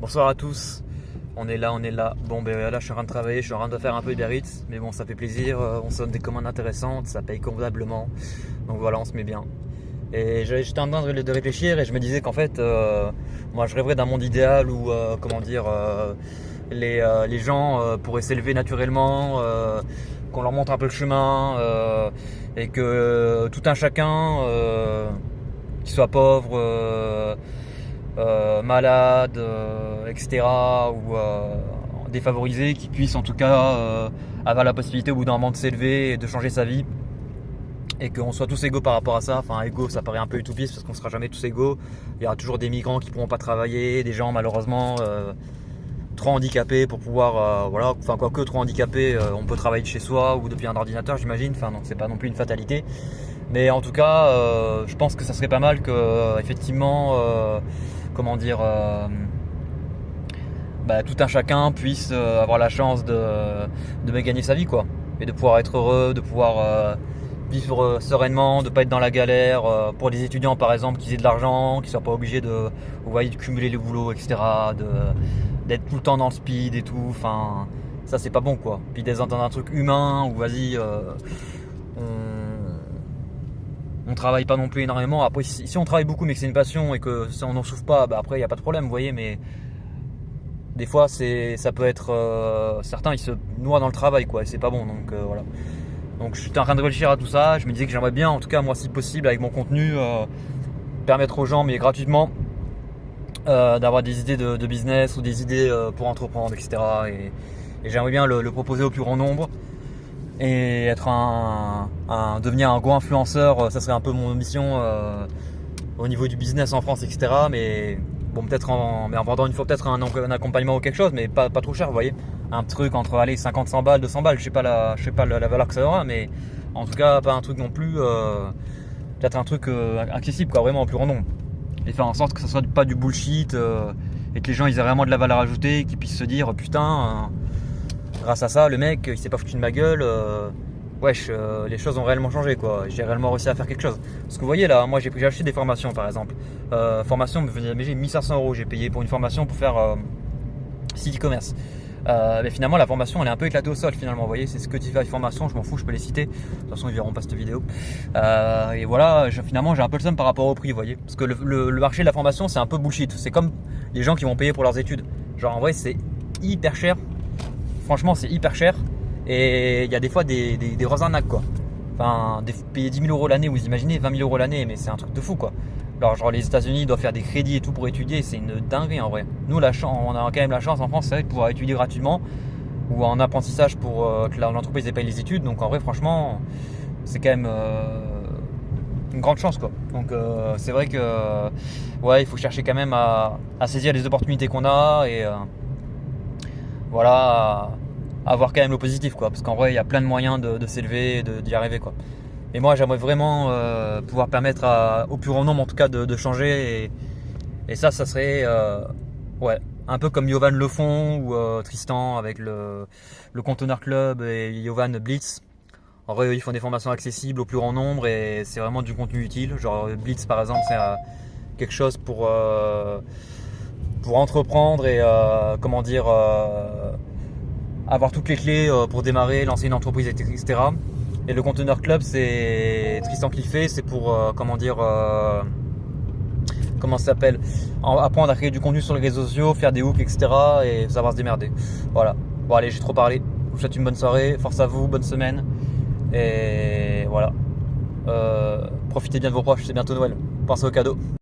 Bonsoir à tous, on est là. Bon ben là je suis en train de travailler, je suis en train de faire un peu Uber Eats, mais bon ça fait plaisir, on se donne des commandes intéressantes, ça paye convenablement, donc voilà on se met bien. Et j'étais en train de réfléchir et je me disais qu'en fait moi je rêverais d'un monde idéal où les gens pourraient s'élever naturellement, qu'on leur montre un peu le chemin et que tout un chacun, qu'il soit pauvre, malades, etc., ou défavorisés, qui puissent en tout cas avoir la possibilité au bout d'un moment de s'élever et de changer sa vie, et qu'on soit tous égaux par rapport à ça. Enfin, égaux, ça paraît un peu utopiste parce qu'on sera jamais tous égaux. Il y aura toujours des migrants qui pourront pas travailler, des gens malheureusement trop handicapés pour pouvoir, voilà, enfin quoique trop handicapés, on peut travailler de chez soi ou depuis un ordinateur, j'imagine. Enfin, donc c'est pas non plus une fatalité. Mais en tout cas, je pense que ça serait pas mal que, effectivement, tout un chacun puisse avoir la chance de bien gagner sa vie, quoi, et de pouvoir être heureux, de pouvoir vivre sereinement, de pas être dans la galère. Pour les étudiants, par exemple, qu'ils aient de l'argent, qu'ils soient pas obligés de cumuler les boulots, etc., d'être tout le temps dans le speed et tout. Enfin, ça c'est pas bon, quoi. Puis d'être dans un truc humain où on travaille pas non plus énormément. Après, si on travaille beaucoup mais que c'est une passion et que si on n'en souffre pas, après il n'y a pas de problème, vous voyez. Mais des fois, ça peut être certains ils se noient dans le travail, quoi. Et c'est pas bon, donc voilà. Donc je suis en train de réfléchir à tout ça. Je me disais que j'aimerais bien, en tout cas moi, si possible, avec mon contenu, permettre aux gens, mais gratuitement, d'avoir des idées de business ou des idées pour entreprendre, etc. Et j'aimerais bien le proposer au plus grand nombre. Et être devenir un gros influenceur, ça serait un peu mon mission au niveau du business en France, etc. Mais bon, peut-être en vendant une fois peut-être un accompagnement ou quelque chose, mais pas trop cher, vous voyez. Un truc entre 50, 100 balles, 200 balles, je sais pas la valeur que ça aura, mais en tout cas pas un truc non plus, peut-être un truc accessible, quoi, vraiment au plus grand nombre. Et faire en sorte que ça soit pas du bullshit, et que les gens ils aient vraiment de la valeur ajoutée, qu'ils puissent se dire putain, grâce à ça, le mec, il s'est pas foutu de ma gueule. Les choses ont réellement changé, quoi. J'ai réellement réussi à faire quelque chose. Parce que vous voyez là, moi j'ai acheté des formations, par exemple. Formation, mais j'ai 1500 €. J'ai payé pour une formation pour faire site e-commerce. Mais finalement, la formation, elle est un peu éclatée au sol. Finalement, vous voyez, c'est ce que tu fais avec formation. Je m'en fous, je peux les citer. De toute façon, ils verront pas cette vidéo. Et voilà, finalement, j'ai un peu le seum par rapport au prix, vous voyez. Parce que le marché de la formation, c'est un peu bullshit. C'est comme les gens qui vont payer pour leurs études. Genre, en vrai, c'est hyper cher. Franchement, c'est hyper cher. Et il y a des fois des grosses arnaques, quoi. Enfin, payer 10 000 € l'année, vous imaginez 20 000 € l'année, mais c'est un truc de fou, quoi. Alors, genre, les États-Unis doivent faire des crédits et tout pour étudier, c'est une dinguerie en vrai. Nous, on a quand même la chance en France, c'est vrai, de pouvoir étudier gratuitement ou en apprentissage pour que l'entreprise paye les études. Donc, en vrai, franchement, c'est quand même une grande chance, quoi. Donc, c'est vrai que, ouais, il faut chercher quand même à saisir les opportunités qu'on a et voilà. Avoir quand même le positif, quoi, parce qu'en vrai il y a plein de moyens de s'élever et d'y arriver, quoi. Et moi j'aimerais vraiment pouvoir permettre au plus grand nombre en tout cas de changer, et ça serait ouais, un peu comme Yovan le font ou Tristan avec le Conteneur Club et Yovan Blitz. En vrai ils font des formations accessibles au plus grand nombre et c'est vraiment du contenu utile. Genre Blitz par exemple, c'est quelque chose pour entreprendre et avoir toutes les clés pour démarrer, lancer une entreprise, etc. Et le Conteneur Club, c'est Tristan qui le fait, c'est pour comment ça s'appelle, apprendre à créer du contenu sur les réseaux sociaux, faire des hooks, etc. et savoir se démerder. Voilà. Bon allez, j'ai trop parlé. Je vous souhaite une bonne soirée, force à vous, bonne semaine. Et voilà. Profitez bien de vos proches, c'est bientôt Noël. Pensez aux cadeaux.